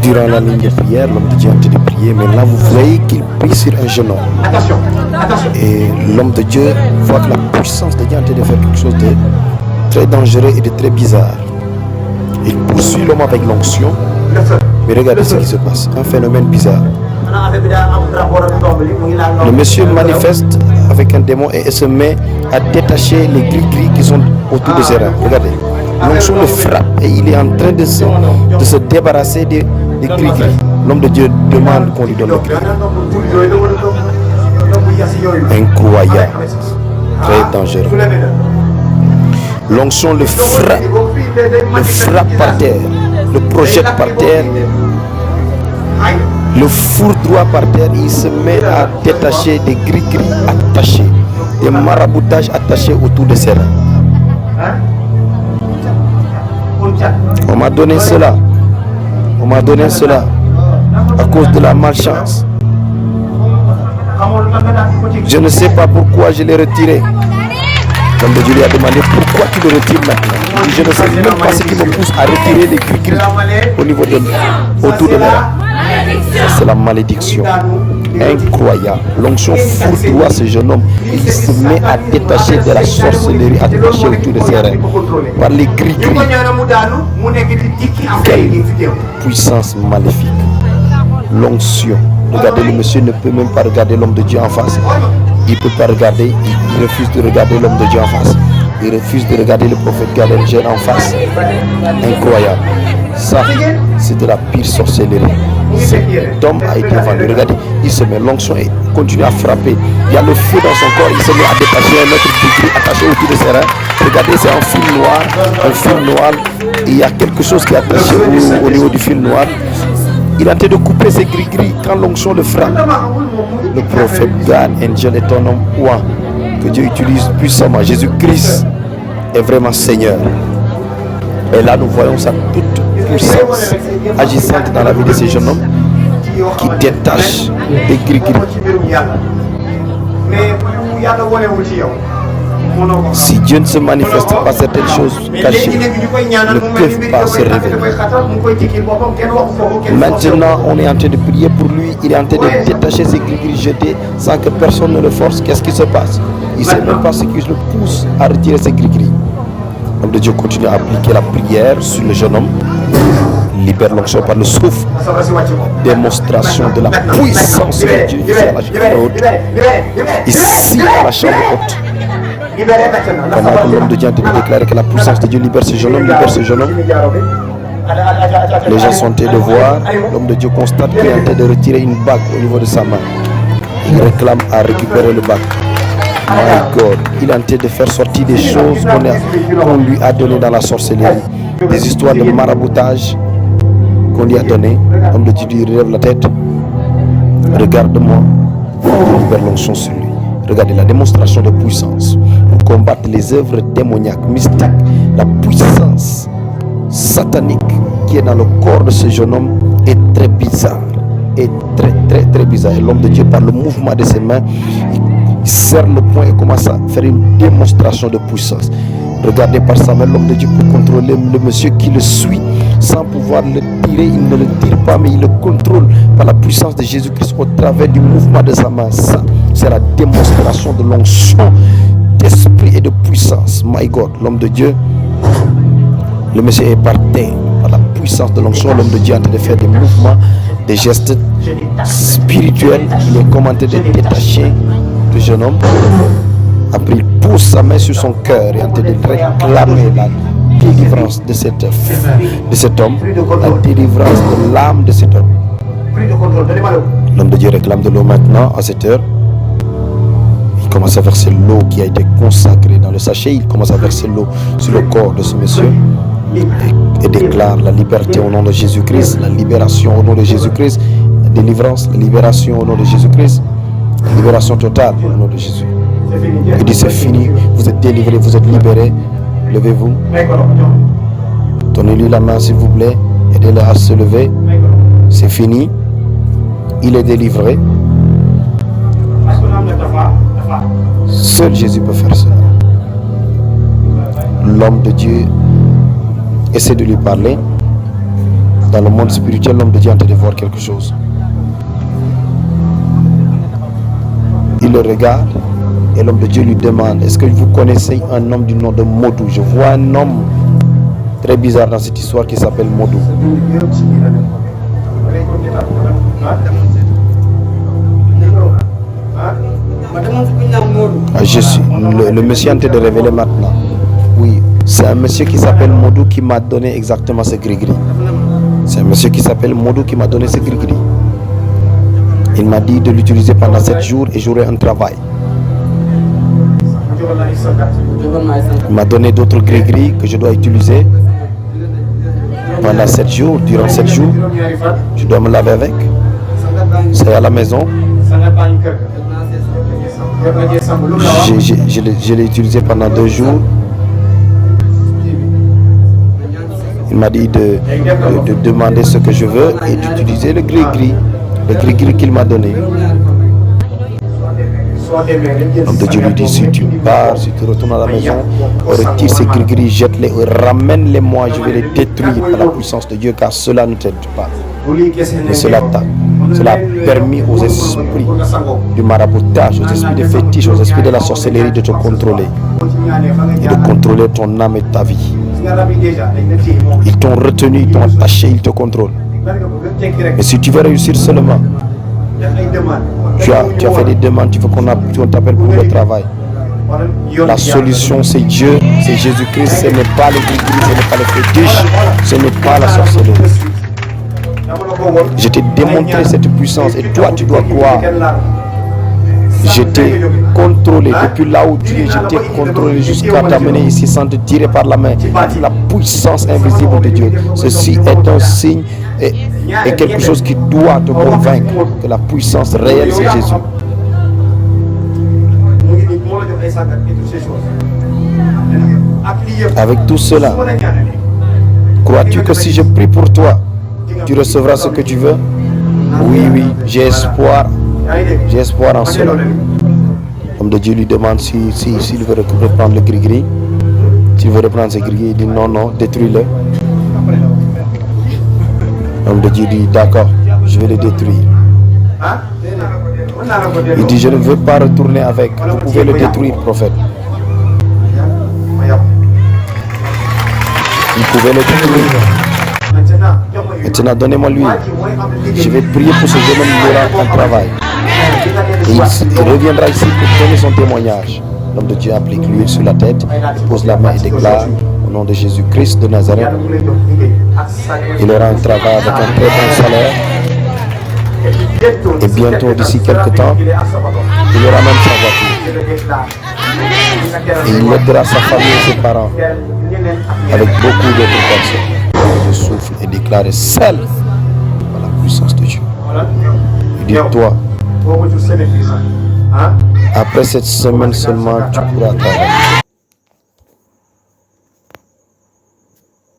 Durant la ligne de prière, l'homme de Dieu est en train de prier, mais là vous voyez qu'il prie sur un jeune homme. Et l'homme de Dieu voit que la puissance de Dieu est en train de faire quelque chose de très dangereux et de très bizarre. Il poursuit l'homme avec l'onction, mais regardez ce qui se passe, un phénomène bizarre. Le monsieur manifeste avec un démon et se met à détacher les gris-gris qui sont autour de ses reins. Regardez, l'onction le frappe et il est en train de se débarrasser des gris-gris. L'homme de Dieu demande qu'on lui donne le gris. Incroyable, très dangereux. L'onction le frappe par terre, le projette par terre, le foudroie par terre. Il se met à détacher des gris-gris attachés, des maraboutages attachés autour de ses reins. On m'a donné cela. On m'a donné cela à cause de la malchance. Je ne sais pas pourquoi je l'ai retiré. L'homme de Dieu lui a demandé pourquoi tu le retires maintenant. Il dit, je ne sais même pas ce qui me pousse à retirer les gris-gris au niveau autour de l'air. C'est la malédiction. Incroyable. L'onction foudroie ce jeune homme. Il se met à détacher de la sorcellerie attachée autour de ses reins par les gris-gris. Quelle puissance maléfique. L'onction. Regardez, le monsieur ne peut même pas regarder l'homme de Dieu en face. Il ne peut pas regarder, il refuse de regarder l'homme de Dieu en face. Il refuse de regarder le prophète Gabriel en face. Incroyable. Ça, c'est de la pire sorcellerie. Cet homme a été vendu. Regardez, il se met l'onction et continue à frapper. Il y a le feu dans son corps, il se met à détacher un autre gris attaché autour de ses reins. Regardez, c'est un fil noir. Un fil noir. Il y a quelque chose qui est attaché au niveau du fil noir. Il a tenté de couper ses gris-gris quand l'onction le frappe. Le prophète God Angel est un homme que Dieu utilise puissamment. Jésus-Christ est vraiment Seigneur. Et là, nous voyons sa toute puissance agissante dans la vie de ces jeunes hommes qui détachent des gris-gris. Si Dieu ne se manifeste pas, certaines choses cachées ne peuvent pas se révéler. Maintenant, on est en train de prier pour lui. Il est en train de détacher ses gris-gris jetés sans que personne ne le force. Qu'est-ce qui se passe? Il ne sait même pas ce qui le pousse à retirer ses gris-gris. L'homme de Dieu continue à appliquer la prière sur le jeune homme. Libère l'onction par le souffle. Démonstration de la puissance de Dieu ici à la chambre haute. Ici à la chambre haute. Pendant que l'homme de Dieu a déclaré que la puissance de Dieu libère ce jeune homme, les gens sont en train de voir. L'homme de Dieu constate qu'il est en train de retirer une bague au niveau de sa main. Il réclame à récupérer le bague. My God, il est en train de faire sortir des choses qu'on lui a données dans la sorcellerie, des histoires de maraboutage qu'on lui a données. L'homme de Dieu lui relève la tête. Regarde-moi, libère l'onction sur lui. Regardez la démonstration de puissance pour combattre les œuvres démoniaques, mystiques, la puissance satanique qui est dans le corps de ce jeune homme est très bizarre, est très bizarre. Et l'homme de Dieu, par le mouvement de ses mains, il serre le poing et commence à faire une démonstration de puissance. Regardez par sa main, l'homme de Dieu pour contrôler le monsieur qui le suit sans pouvoir le tirer. Il ne le tire pas, mais il le contrôle par la puissance de Jésus-Christ au travers du mouvement de sa main. Ça, c'est la démonstration de l'onction d'esprit et de puissance. My God, l'homme de Dieu, le monsieur est par terre par la puissance de l'onction. L'homme de Dieu est en train de faire des mouvements, des gestes spirituels. Il est commandé de détacher le jeune homme. Après, il pose sa main sur son cœur et est en train de réclamer la délivrance de cet homme, la délivrance de l'âme de cet homme. L'homme de Dieu réclame de l'eau maintenant à cette heure. Il commence à verser l'eau qui a été consacrée dans le sachet. Il commence à verser l'eau sur le corps de ce monsieur et déclare la liberté au nom de Jésus-Christ, la libération au nom de Jésus-Christ, la délivrance, la libération au nom de Jésus-Christ, la libération totale au nom de Jésus. Il dit c'est fini, vous êtes délivré, vous êtes libéré. Levez-vous. Donnez-lui la main s'il vous plaît. Aidez-le à se lever. C'est fini. Il est délivré. Seul Jésus peut faire cela. L'homme de Dieu essaie de lui parler. Dans le monde spirituel, l'homme de Dieu est en train de voir quelque chose. Il le regarde et l'homme de Dieu lui demande, est-ce que vous connaissez un homme du nom de Modou? Je vois un homme très bizarre dans cette histoire qui s'appelle Modou. Je suis le monsieur est en train de révéler maintenant. Oui, c'est un monsieur qui s'appelle Modou qui m'a donné exactement ce gris-gris. C'est un monsieur qui s'appelle Modou qui m'a donné ce gris-gris. Il m'a dit de l'utiliser pendant 7 jours et j'aurai un travail. Il m'a donné d'autres gris-gris que je dois utiliser pendant 7 jours. Durant 7 jours, je dois me laver avec. C'est à la maison. Je l'ai utilisé pendant 2 jours. Il m'a dit de demander ce que je veux et d'utiliser le gris-gris. Le gris-gris qu'il m'a donné. L'homme de Dieu lui dit, si tu pars, si tu retournes à la maison, retire ces gris-gris, jette-les, ramène-les-moi, je vais les détruire par la puissance de Dieu, car cela ne t'aide pas. Mais cela a permis aux esprits du maraboutage, aux esprits de fétiche, aux esprits de la sorcellerie de te contrôler et de contrôler ton âme et ta vie. Ils t'ont retenu, ils t'ont attaché, ils te contrôlent. Mais si tu veux réussir seulement, tu as fait des demandes, tu veux qu'on t'appelle pour le travail. La solution c'est Dieu, c'est Jésus-Christ, ce n'est pas le gris-gris, ce n'est pas le fétiche, ce n'est pas la sorcellerie. Je t'ai démontré cette puissance et toi tu dois croire. Je t'ai contrôlé depuis là où tu es, je t'ai contrôlé jusqu'à t'amener ici sans te tirer par la main. La puissance invisible de Dieu. Ceci est un signe et quelque chose qui doit te convaincre que la puissance réelle c'est Jésus. Avec tout cela, crois-tu que si je prie pour toi, tu recevras ce que tu veux? Oui, j'ai espoir. J'ai espoir en cela. L'homme de Dieu lui demande s'il veut reprendre le gris-gris. S'il veut reprendre ce gris-gris, il dit non, détruis-le. L'homme de Dieu dit d'accord, je vais le détruire. Il dit je ne veux pas retourner avec. Vous pouvez le détruire, prophète. Vous pouvez le détruire. Maintenant, donnez-moi l'huile. Je vais prier pour ce jeune homme, il aura un travail. Et il reviendra ici pour donner son témoignage. L'homme de Dieu applique l'huile sur la tête, il pose la main et déclare au nom de Jésus-Christ de Nazareth. Il aura un travail avec un très bon salaire. Et bientôt, d'ici quelques temps, il aura même sa voiture. Et il aidera sa famille et ses parents avec beaucoup d'autres personnes. Je souffle et déclare celle par la puissance de Dieu. Il dit toi, après cette semaine seulement, tu pourras travailler.